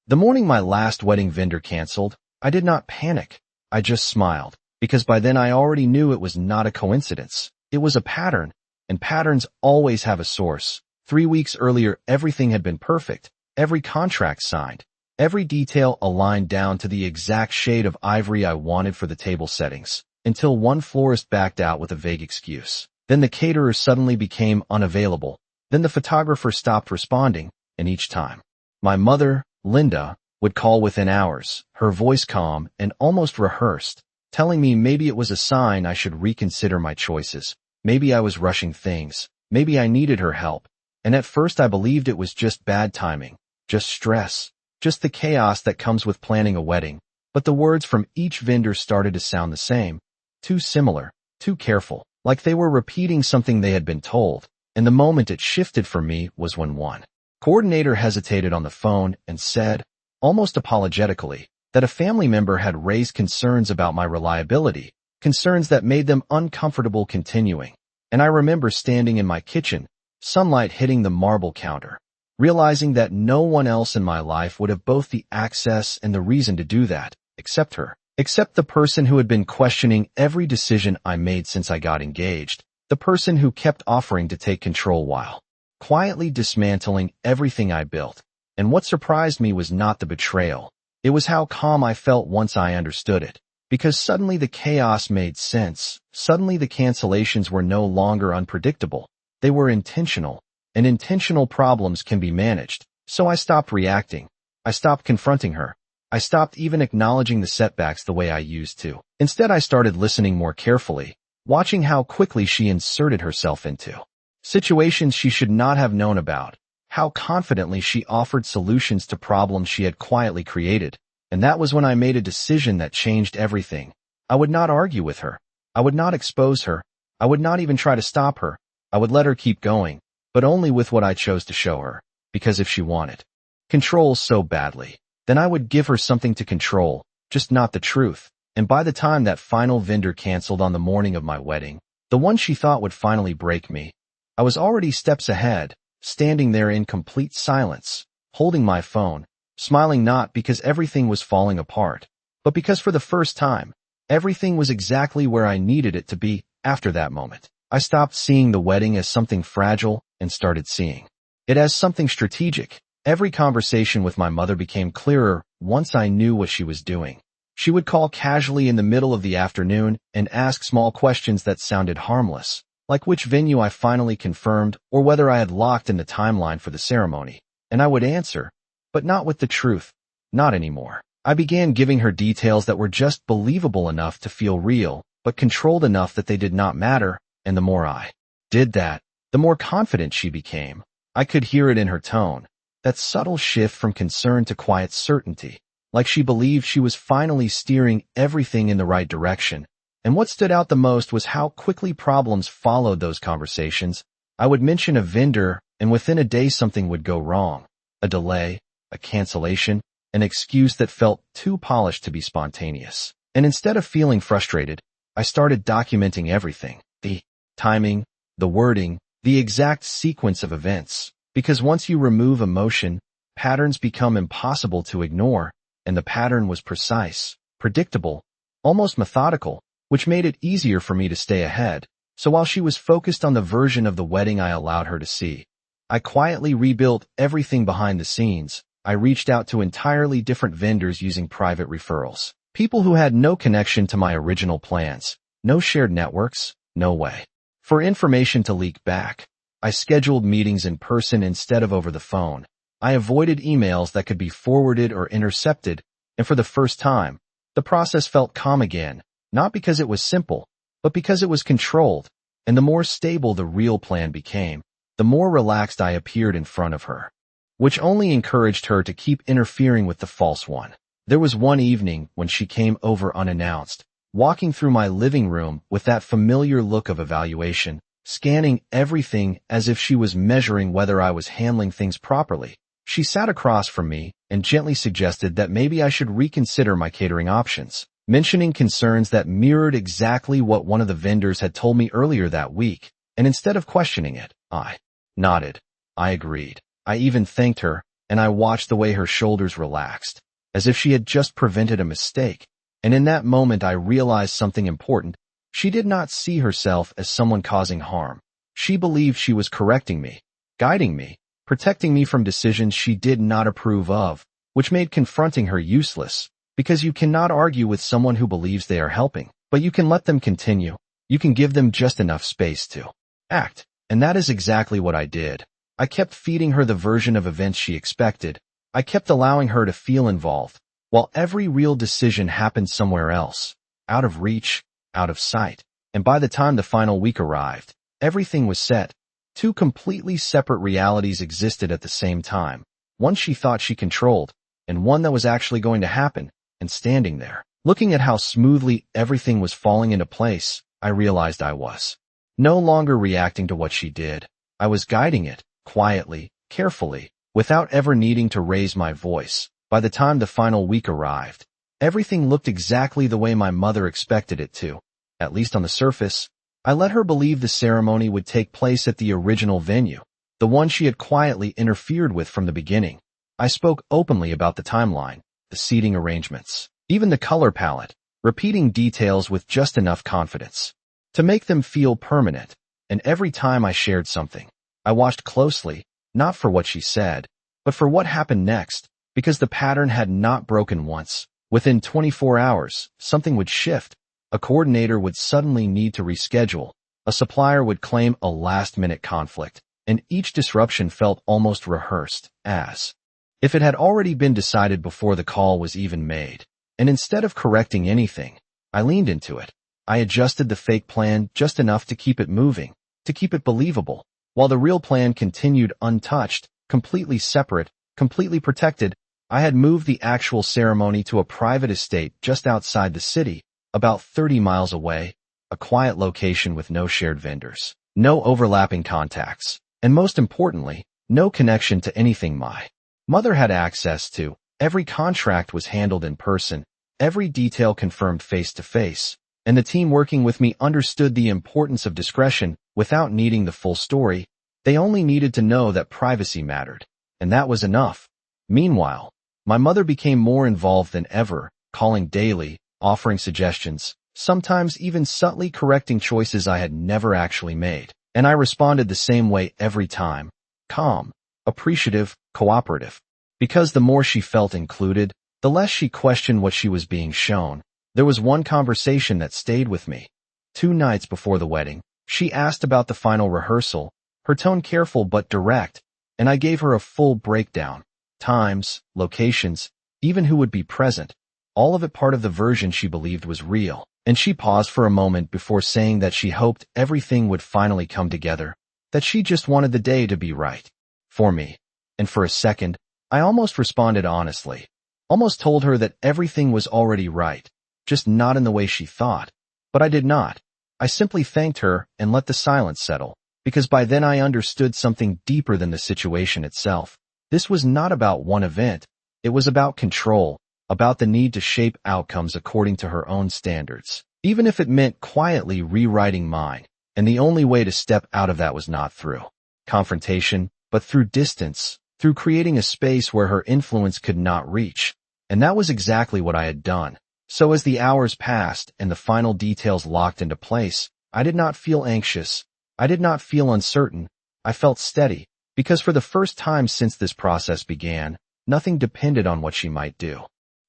The morning my last wedding vendor canceled, I did not panic. I just smiled, because by then I already knew it was not a coincidence. It was a pattern, and patterns always have a source. 3 weeks earlier, everything had been perfect. Every contract signed. Every detail aligned down to the exact shade of ivory I wanted for the table settings, until one florist backed out with a vague excuse. Then the caterer suddenly became unavailable. Then the photographer stopped responding, and each time, my mother, Linda, would call within hours, her voice calm and almost rehearsed, telling me maybe it was a sign I should reconsider my choices. Maybe I was rushing things. Maybe I needed her help. And at first I believed it was just bad timing, just stress, just the chaos that comes with planning a wedding. But the words from each vendor started to sound the same, too similar, too careful, like they were repeating something they had been told. And the moment it shifted for me was when one coordinator hesitated on the phone and said, almost apologetically, that a family member had raised concerns about my reliability, concerns that made them uncomfortable continuing. And I remember standing in my kitchen, sunlight hitting the marble counter, realizing that no one else in my life would have both the access and the reason to do that, except her, except the person who had been questioning every decision I made since I got engaged, the person who kept offering to take control while quietly dismantling everything I built. And what surprised me was not the betrayal. It was how calm I felt once I understood it. Because suddenly the chaos made sense. Suddenly the cancellations were no longer unpredictable. They were intentional. And intentional problems can be managed. So I stopped reacting. I stopped confronting her. I stopped even acknowledging the setbacks the way I used to. Instead, I started listening more carefully, watching how quickly she inserted herself into situations she should not have known about, how confidently she offered solutions to problems she had quietly created. And that was when I made a decision that changed everything. I would not argue with her. I would not expose her. I would not even try to stop her. I would let her keep going, but only with what I chose to show her. Because if she wanted control so badly, then I would give her something to control, just not the truth. And by the time that final vendor canceled on the morning of my wedding, the one she thought would finally break me, I was already steps ahead, standing there in complete silence, holding my phone, smiling not because everything was falling apart, but because for the first time, everything was exactly where I needed it to be. After that moment, I stopped seeing the wedding as something fragile and started seeing it as something strategic. Every conversation with my mother became clearer once I knew what she was doing. She would call casually in the middle of the afternoon and ask small questions that sounded harmless, like which venue I finally confirmed or whether I had locked in the timeline for the ceremony. And I would answer, but not with the truth, not anymore. I began giving her details that were just believable enough to feel real, but controlled enough that they did not matter, and the more I did that, the more confident she became. I could hear it in her tone, that subtle shift from concern to quiet certainty, like she believed she was finally steering everything in the right direction. And what stood out the most was how quickly problems followed those conversations. I would mention a vendor, and within a day something would go wrong. A delay, a cancellation, an excuse that felt too polished to be spontaneous. And instead of feeling frustrated, I started documenting everything. The timing, the wording, the exact sequence of events. Because once you remove emotion, patterns become impossible to ignore, and the pattern was precise, predictable, almost methodical, which made it easier for me to stay ahead. So while she was focused on the version of the wedding I allowed her to see, I quietly rebuilt everything behind the scenes. I reached out to entirely different vendors using private referrals. People who had no connection to my original plans, no shared networks, no way for information to leak back. I scheduled meetings in person instead of over the phone. I avoided emails that could be forwarded or intercepted, and for the first time, the process felt calm again. Not because it was simple, but because it was controlled. And the more stable the real plan became, the more relaxed I appeared in front of her, which only encouraged her to keep interfering with the false one. There was one evening when she came over unannounced, walking through my living room with that familiar look of evaluation, scanning everything as if she was measuring whether I was handling things properly. She sat across from me and gently suggested that maybe I should reconsider my catering options, mentioning concerns that mirrored exactly what one of the vendors had told me earlier that week. And instead of questioning it, I nodded. I agreed. I even thanked her, and I watched the way her shoulders relaxed, as if she had just prevented a mistake. And in that moment I realized something important. She did not see herself as someone causing harm. She believed she was correcting me, guiding me, protecting me from decisions she did not approve of, which made confronting her useless, because you cannot argue with someone who believes they are helping, but you can let them continue. You can give them just enough space to act. And that is exactly what I did. I kept feeding her the version of events she expected. I kept allowing her to feel involved, while every real decision happened somewhere else, out of reach, out of sight. And by the time the final week arrived, everything was set. Two completely separate realities existed at the same time. One she thought she controlled, and one that was actually going to happen. And standing there, looking at how smoothly everything was falling into place, I realized I was no longer reacting to what she did. I was guiding it, quietly, carefully, without ever needing to raise my voice. By the time the final week arrived, everything looked exactly the way my mother expected it to, at least on the surface. I let her believe the ceremony would take place at the original venue, the one she had quietly interfered with from the beginning. I spoke openly about the timeline, the seating arrangements, even the color palette, repeating details with just enough confidence to make them feel permanent. And every time I shared something, I watched closely, not for what she said, but for what happened next, because the pattern had not broken once. Within 24 hours, something would shift. A coordinator would suddenly need to reschedule. A supplier would claim a last-minute conflict, and each disruption felt almost rehearsed, as if it had already been decided before the call was even made. And instead of correcting anything, I leaned into it. I adjusted the fake plan just enough to keep it moving, to keep it believable, while the real plan continued untouched, completely separate, completely protected. I had moved the actual ceremony to a private estate just outside the city, about 30 miles away, a quiet location with no shared vendors, no overlapping contacts, and most importantly, no connection to anything my mother had access to. Every contract was handled in person, every detail confirmed face-to-face, and the team working with me understood the importance of discretion without needing the full story. They only needed to know that privacy mattered, and that was enough. Meanwhile, my mother became more involved than ever, calling daily, offering suggestions, sometimes even subtly correcting choices I had never actually made. And I responded the same way every time, calm, appreciative, cooperative. Because the more she felt included, the less she questioned what she was being shown. There was one conversation that stayed with me. 2 nights before the wedding, she asked about the final rehearsal, her tone careful but direct, and I gave her a full breakdown. Times, locations, even who would be present, all of it part of the version she believed was real. And she paused for a moment before saying that she hoped everything would finally come together, that she just wanted the day to be right for me. And for a second, I almost responded honestly, almost told her that everything was already right, just not in the way she thought. But I did not. I simply thanked her and let the silence settle, because by then I understood something deeper than the situation itself. This was not about one event. It was about control, about the need to shape outcomes according to her own standards, even if it meant quietly rewriting mine. And the only way to step out of that was not through confrontation, but through distance, through creating a space where her influence could not reach. And that was exactly what I had done. So as the hours passed and the final details locked into place, I did not feel anxious. I did not feel uncertain. I felt steady, because for the first time since this process began, nothing depended on what she might do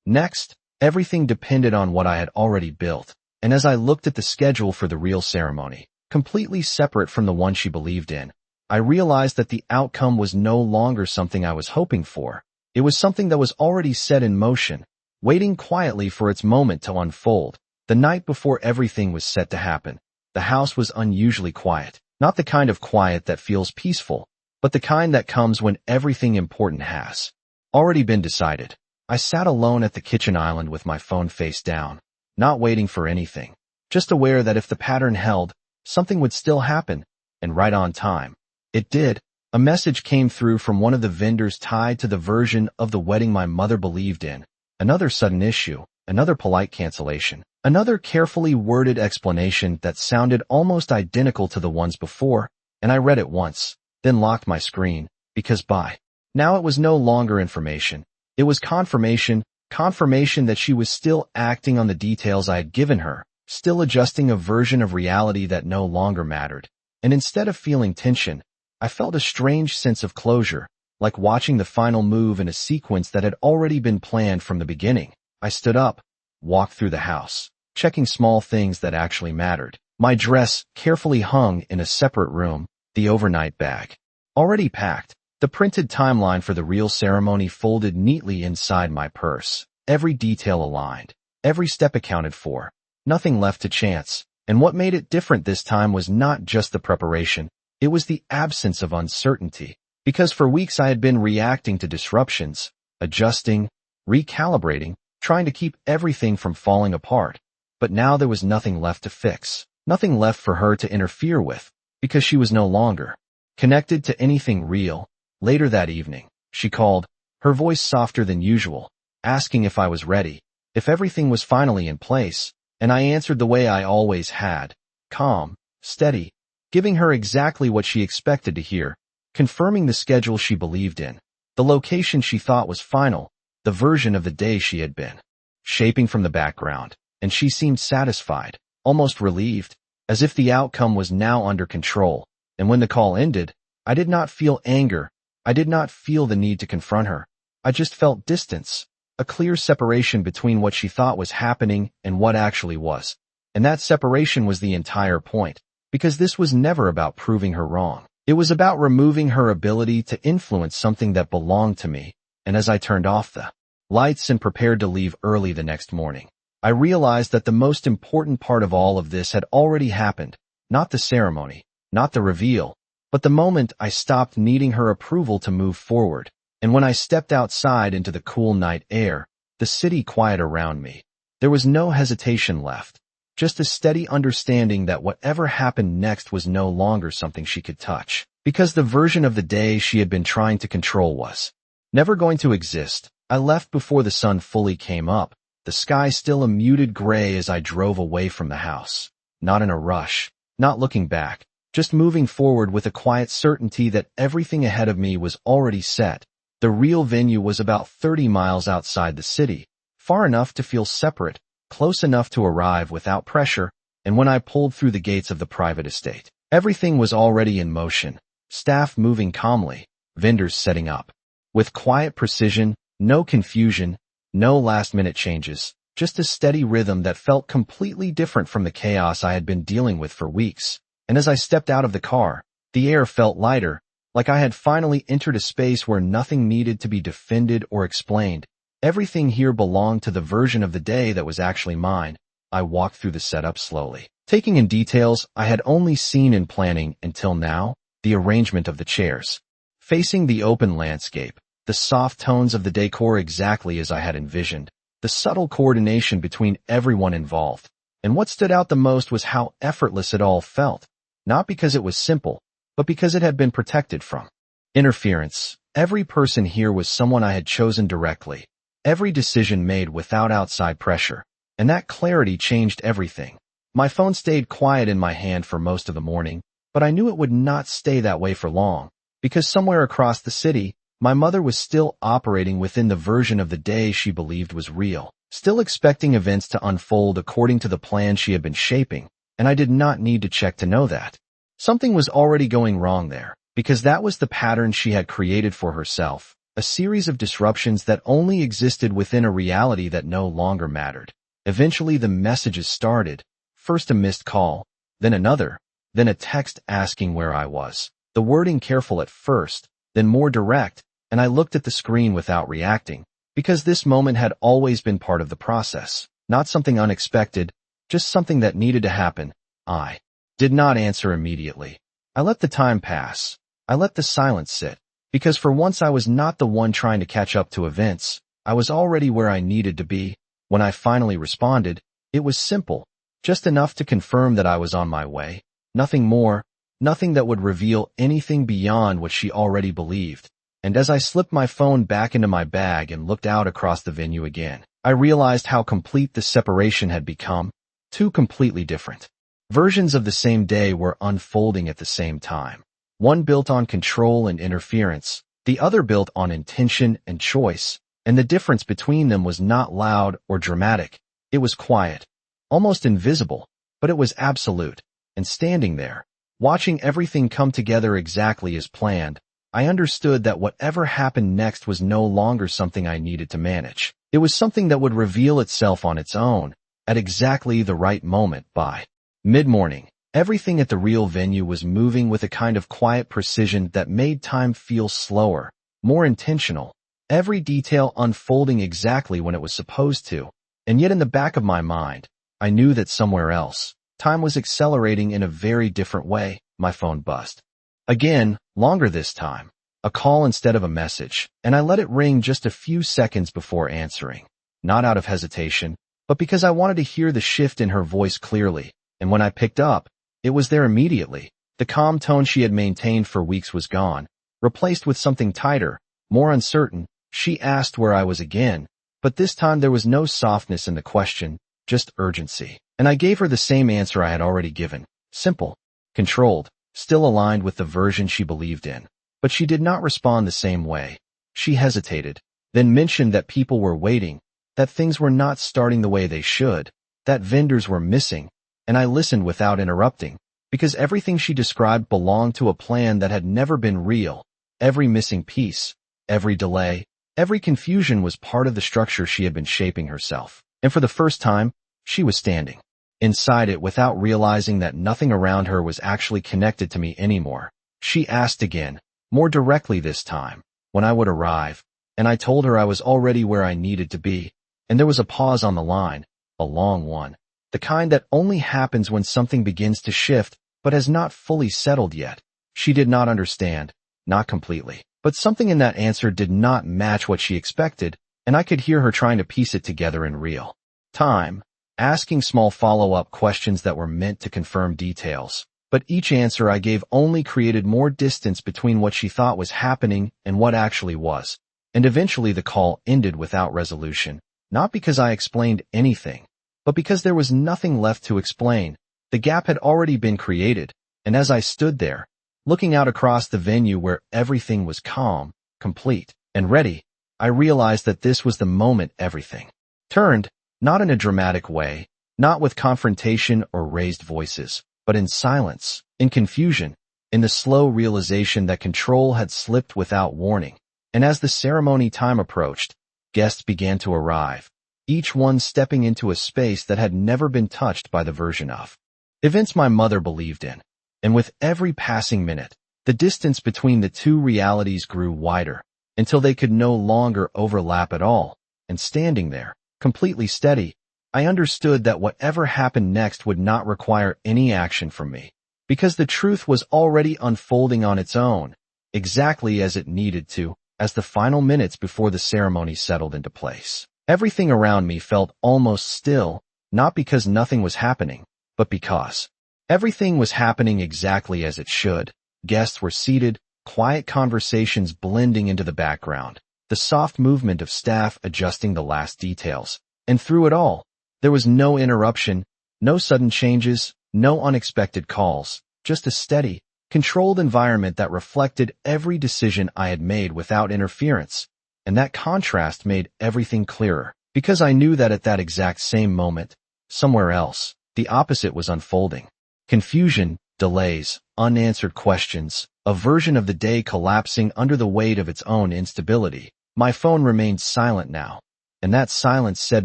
next. Everything depended on what I had already built. And as I looked at the schedule for the real ceremony, completely separate from the one she believed in, I realized that the outcome was no longer something I was hoping for. It was something that was already set in motion, waiting quietly for its moment to unfold. The night before everything was set to happen, the house was unusually quiet, not the kind of quiet that feels peaceful, but the kind that comes when everything important has already been decided. I sat alone at the kitchen island with my phone face down, not waiting for anything, just aware that if the pattern held, something would still happen, and right on time. It did. A message came through from one of the vendors tied to the version of the wedding my mother believed in. Another sudden issue, another polite cancellation, another carefully worded explanation that sounded almost identical to the ones before, and I read it once, then locked my screen, because by Now it was no longer information. It was confirmation, confirmation that she was still acting on the details I had given her, still adjusting a version of reality that no longer mattered. And instead of feeling tension, I felt a strange sense of closure, like watching the final move in a sequence that had already been planned from the beginning. I stood up, walked through the house, checking small things that actually mattered. My dress carefully hung in a separate room, the overnight bag already packed, the printed timeline for the real ceremony folded neatly inside my purse, every detail aligned, every step accounted for, nothing left to chance. And what made it different this time was not just the preparation, it was the absence of uncertainty. Because for weeks I had been reacting to disruptions, adjusting, recalibrating, trying to keep everything from falling apart. But now there was nothing left to fix, nothing left for her to interfere with, because she was no longer connected to anything real. Later that evening, she called, her voice softer than usual, asking if I was ready, if everything was finally in place, and I answered the way I always had, calm, steady, giving her exactly what she expected to hear, confirming the schedule she believed in, the location she thought was final, the version of the day she had been shaping from the background, and she seemed satisfied, almost relieved, as if the outcome was now under control. And when the call ended, I did not feel anger, I did not feel the need to confront her. I just felt distance, a clear separation between what she thought was happening and what actually was. And that separation was the entire point, because this was never about proving her wrong. It was about removing her ability to influence something that belonged to me. And as I turned off the lights and prepared to leave early the next morning, I realized that the most important part of all of this had already happened, not the ceremony, not the reveal, but the moment I stopped needing her approval to move forward. And when I stepped outside into the cool night air, the city quiet around me, there was no hesitation left, just a steady understanding that whatever happened next was no longer something she could touch, because the version of the day she had been trying to control was never going to exist. I left before the sun fully came up, the sky still a muted gray as I drove away from the house, not in a rush, not looking back, just moving forward with a quiet certainty that everything ahead of me was already set. The real venue was about 30 miles outside the city, far enough to feel separate, close enough to arrive without pressure, and when I pulled through the gates of the private estate, everything was already in motion, staff moving calmly, vendors setting up. With quiet precision, no confusion, no last-minute changes, just a steady rhythm that felt completely different from the chaos I had been dealing with for weeks. And as I stepped out of the car, the air felt lighter, like I had finally entered a space where nothing needed to be defended or explained. Everything here belonged to the version of the day that was actually mine. I walked through the setup slowly, taking in details I had only seen in planning until now, the arrangement of the chairs, facing the open landscape, the soft tones of the decor exactly as I had envisioned, the subtle coordination between everyone involved. And what stood out the most was how effortless it all felt, not because it was simple, but because it had been protected from interference. Every person here was someone I had chosen directly, every decision made without outside pressure, and that clarity changed everything. My phone stayed quiet in my hand for most of the morning, but I knew it would not stay that way for long, because somewhere across the city, my mother was still operating within the version of the day she believed was real, still expecting events to unfold according to the plan she had been shaping, and I did not need to check to know that. Something was already going wrong there, because that was the pattern she had created for herself, a series of disruptions that only existed within a reality that no longer mattered. Eventually the messages started, first a missed call, then another, then a text asking where I was, the wording careful at first, then more direct, and I looked at the screen without reacting, because this moment had always been part of the process, not something unexpected, just something that needed to happen. I did not answer immediately. I let the time pass. I let the silence sit, because for once I was not the one trying to catch up to events. I was already where I needed to be. When I finally responded, it was simple, just enough to confirm that I was on my way, nothing more, nothing that would reveal anything beyond what she already believed. And as I slipped my phone back into my bag and looked out across the venue again, I realized how complete the separation had become. Two completely different versions of the same day were unfolding at the same time. One built on control and interference, The other built on intention and choice, and the difference between them was not loud or dramatic. It was quiet, almost invisible, but it was absolute. And standing there, watching everything come together exactly as planned, I understood that whatever happened next was no longer something I needed to manage. It was something that would reveal itself on its own, at exactly the right moment. By mid-morning, everything at the real venue was moving with a kind of quiet precision that made time feel slower, more intentional, every detail unfolding exactly when it was supposed to. And yet in the back of my mind, I knew that somewhere else, time was accelerating in a very different way. My phone buzzed. Again, longer this time. A call instead of a message, and I let it ring just a few seconds before answering. Not out of hesitation, but because I wanted to hear the shift in her voice clearly. And when I picked up, it was there immediately. The calm tone she had maintained for weeks was gone, replaced with something tighter, more uncertain. She asked where I was again, but this time there was no softness in the question, just urgency. And I gave her the same answer I had already given. Simple, controlled, still aligned with the version she believed in. But she did not respond the same way. She hesitated, then mentioned that people were waiting, that things were not starting the way they should, that vendors were missing, and I listened without interrupting, because everything she described belonged to a plan that had never been real. Every missing piece, every delay, every confusion was part of the structure she had been shaping herself. And for the first time, she was standing inside it without realizing that nothing around her was actually connected to me anymore. She asked again, more directly this time, when I would arrive, and I told her I was already where I needed to be, and there was a pause on the line, a long one, the kind that only happens when something begins to shift but has not fully settled yet. She did not understand, not completely, but something in that answer did not match what she expected, and I could hear her trying to piece it together in real time, asking small follow-up questions that were meant to confirm details. But each answer I gave only created more distance between what she thought was happening and what actually was. And eventually the call ended without resolution, not because I explained anything, but because there was nothing left to explain. The gap had already been created, and as I stood there, looking out across the venue where everything was calm, complete, and ready, I realized that this was the moment everything turned, not in a dramatic way, not with confrontation or raised voices, but in silence, in confusion, in the slow realization that control had slipped without warning. And as the ceremony time approached, guests began to arrive, each one stepping into a space that had never been touched by the version of events my mother believed in. And with every passing minute, the distance between the two realities grew wider, until they could no longer overlap at all. And standing there, completely steady, I understood that whatever happened next would not require any action from me, because the truth was already unfolding on its own, exactly as it needed to. As the final minutes before the ceremony settled into place, everything around me felt almost still, not because nothing was happening, but because everything was happening exactly as it should. Guests were seated, quiet conversations blending into the background, the soft movement of staff adjusting the last details. And through it all, there was no interruption, no sudden changes, no unexpected calls, just a steady, controlled environment that reflected every decision I had made without interference. And that contrast made everything clearer, because I knew that at that exact same moment, somewhere else, the opposite was unfolding. Confusion, delays, unanswered questions, a version of the day collapsing under the weight of its own instability. My phone remained silent now, and that silence said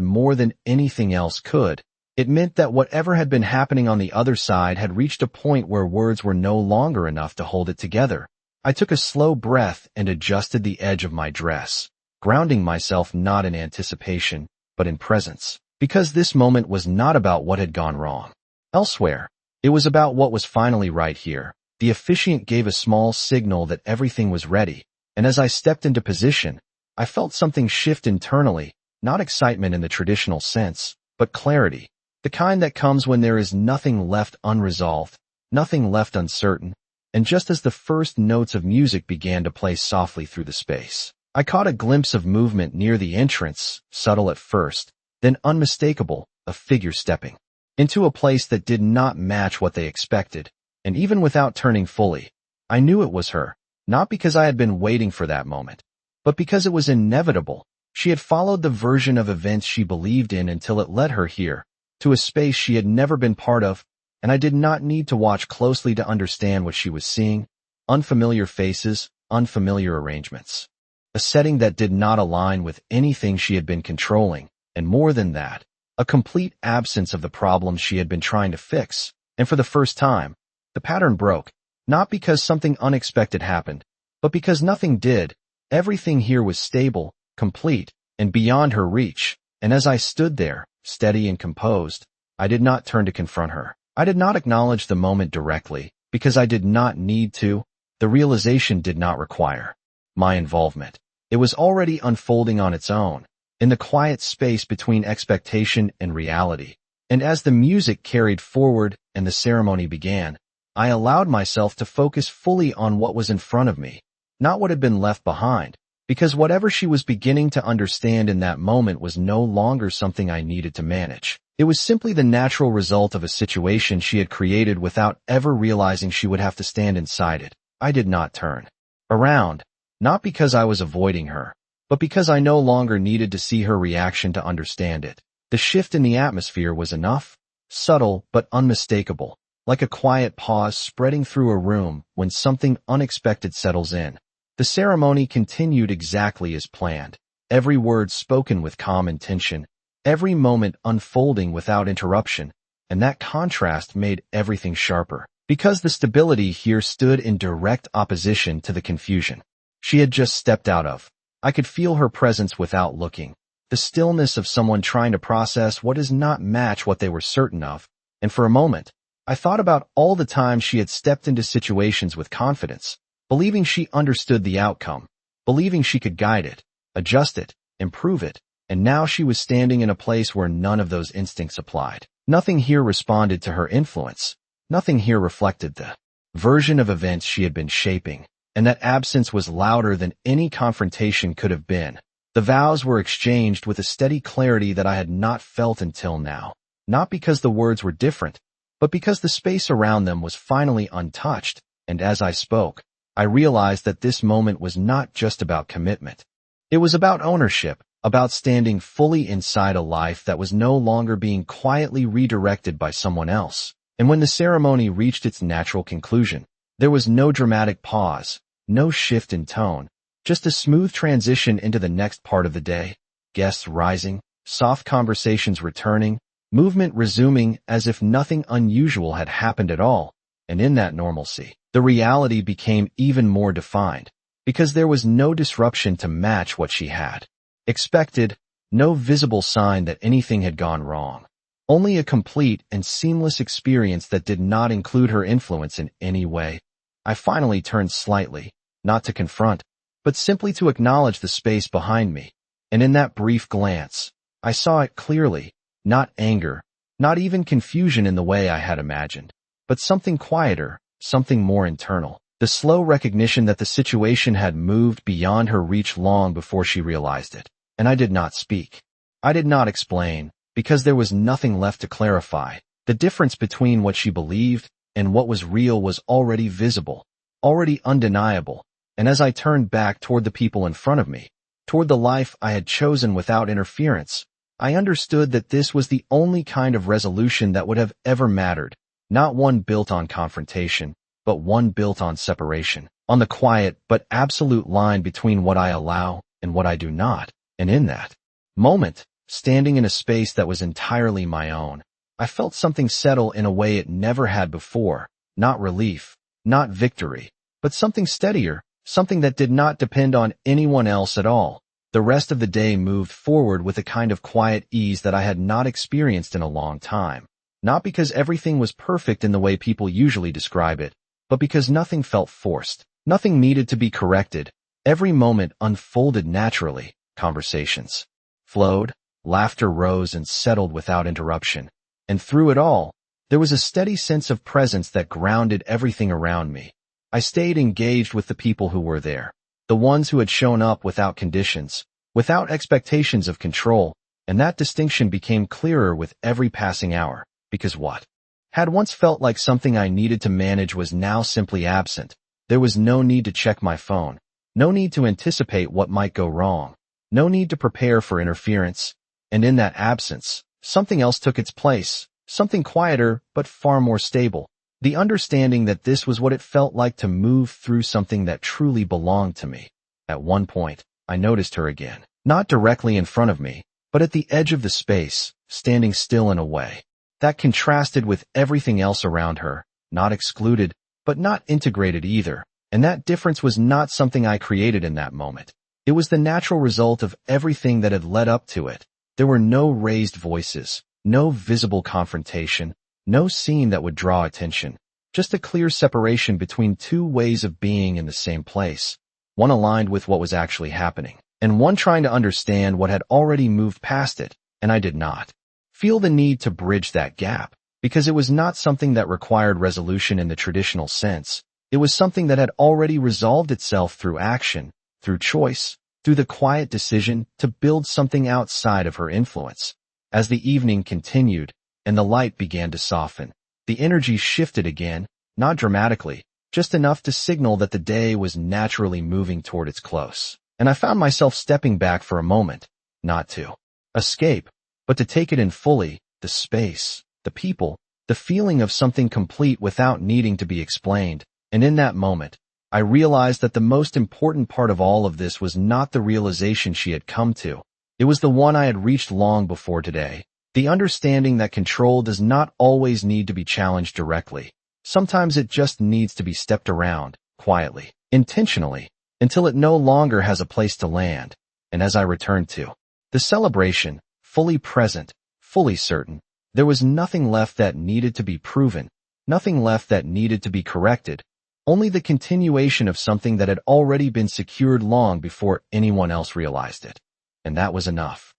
more than anything else could. It meant that whatever had been happening on the other side had reached a point where words were no longer enough to hold it together. I took a slow breath and adjusted the edge of my dress, grounding myself not in anticipation, but in presence, because this moment was not about what had gone wrong elsewhere. It was about what was finally right here. The officiant gave a small signal that everything was ready, and as I stepped into position, I felt something shift internally, not excitement in the traditional sense, but clarity. The kind that comes when there is nothing left unresolved, nothing left uncertain. And just as the first notes of music began to play softly through the space, I caught a glimpse of movement near the entrance, subtle at first, then unmistakable, a figure stepping into a place that did not match what they expected. And even without turning fully, I knew it was her. Not because I had been waiting for that moment, but because it was inevitable. She had followed the version of events she believed in until it led her here, to a space she had never been part of, and I did not need to watch closely to understand what she was seeing. Unfamiliar faces, unfamiliar arrangements. A setting that did not align with anything she had been controlling, and more than that, a complete absence of the problems she had been trying to fix. And for the first time, the pattern broke, not because something unexpected happened, but because nothing did. Everything here was stable, complete, and beyond her reach. And as I stood there, steady and composed, I did not turn to confront her. I did not acknowledge the moment directly, because I did not need to. The realization did not require my involvement. It was already unfolding on its own, in the quiet space between expectation and reality. And as the music carried forward and the ceremony began, I allowed myself to focus fully on what was in front of me, not what had been left behind, because whatever she was beginning to understand in that moment was no longer something I needed to manage. It was simply the natural result of a situation she had created without ever realizing she would have to stand inside it. I did not turn around, not because I was avoiding her, but because I no longer needed to see her reaction to understand it. The shift in the atmosphere was enough, subtle but unmistakable, like a quiet pause spreading through a room when something unexpected settles in. The ceremony continued exactly as planned, every word spoken with calm intention, every moment unfolding without interruption, and that contrast made everything sharper, because the stability here stood in direct opposition to the confusion she had just stepped out of. I could feel her presence without looking, the stillness of someone trying to process what does not match what they were certain of, and for a moment, I thought about all the times she had stepped into situations with confidence, believing she understood the outcome, believing she could guide it, adjust it, improve it, and now she was standing in a place where none of those instincts applied. Nothing here responded to her influence. Nothing here reflected the version of events she had been shaping, and that absence was louder than any confrontation could have been. The vows were exchanged with a steady clarity that I had not felt until now, not because the words were different, but because the space around them was finally untouched, and as I spoke, I realized that this moment was not just about commitment. It was about ownership, about standing fully inside a life that was no longer being quietly redirected by someone else. And when the ceremony reached its natural conclusion, there was no dramatic pause, no shift in tone, just a smooth transition into the next part of the day, guests rising, soft conversations returning, movement resuming as if nothing unusual had happened at all, and in that normalcy, the reality became even more defined, because there was no disruption to match what she had expected, no visible sign that anything had gone wrong. Only a complete and seamless experience that did not include her influence in any way. I finally turned slightly, not to confront, but simply to acknowledge the space behind me. And in that brief glance, I saw it clearly, not anger, not even confusion in the way I had imagined, but something quieter, something more internal. The slow recognition that the situation had moved beyond her reach long before she realized it. And I did not speak. I did not explain, because there was nothing left to clarify. The difference between what she believed and what was real was already visible, already undeniable, and as I turned back toward the people in front of me, toward the life I had chosen without interference, I understood that this was the only kind of resolution that would have ever mattered, not one built on confrontation, but one built on separation, on the quiet but absolute line between what I allow and what I do not. And in that moment, standing in a space that was entirely my own, I felt something settle in a way it never had before, not relief, not victory, but something steadier, something that did not depend on anyone else at all. The rest of the day moved forward with a kind of quiet ease that I had not experienced in a long time, not because everything was perfect in the way people usually describe it, but because nothing felt forced, nothing needed to be corrected. Every moment unfolded naturally, conversations flowed, laughter rose and settled without interruption, and through it all, there was a steady sense of presence that grounded everything around me. I stayed engaged with the people who were there, the ones who had shown up without conditions, without expectations of control, and that distinction became clearer with every passing hour, because what had once felt like something I needed to manage was now simply absent, There was no need to check my phone, no need to anticipate what might go wrong, no need to prepare for interference, and in that absence, something else took its place, something quieter but far more stable. The understanding that this was what it felt like to move through something that truly belonged to me. At one point, I noticed her again, not directly in front of me, but at the edge of the space, standing still in a way that contrasted with everything else around her, not excluded, but not integrated either. And that difference was not something I created in that moment. It was the natural result of everything that had led up to it. There were no raised voices, no visible confrontation, no scene that would draw attention, just a clear separation between two ways of being in the same place, one aligned with what was actually happening, and one trying to understand what had already moved past it, and I did not feel the need to bridge that gap, because it was not something that required resolution in the traditional sense. It was something that had already resolved itself through action, through choice, through the quiet decision to build something outside of her influence. As the evening continued, and the light began to soften, the energy shifted again, not dramatically, just enough to signal that the day was naturally moving toward its close. And I found myself stepping back for a moment, not to escape, but to take it in fully, the space, the people, the feeling of something complete without needing to be explained. And in that moment, I realized that the most important part of all of this was not the realization she had come to. It was the one I had reached long before today. The understanding that control does not always need to be challenged directly. Sometimes it just needs to be stepped around, quietly, intentionally, until it no longer has a place to land. And as I returned to the celebration, fully present, fully certain, there was nothing left that needed to be proven, nothing left that needed to be corrected, only the continuation of something that had already been secured long before anyone else realized it. And that was enough.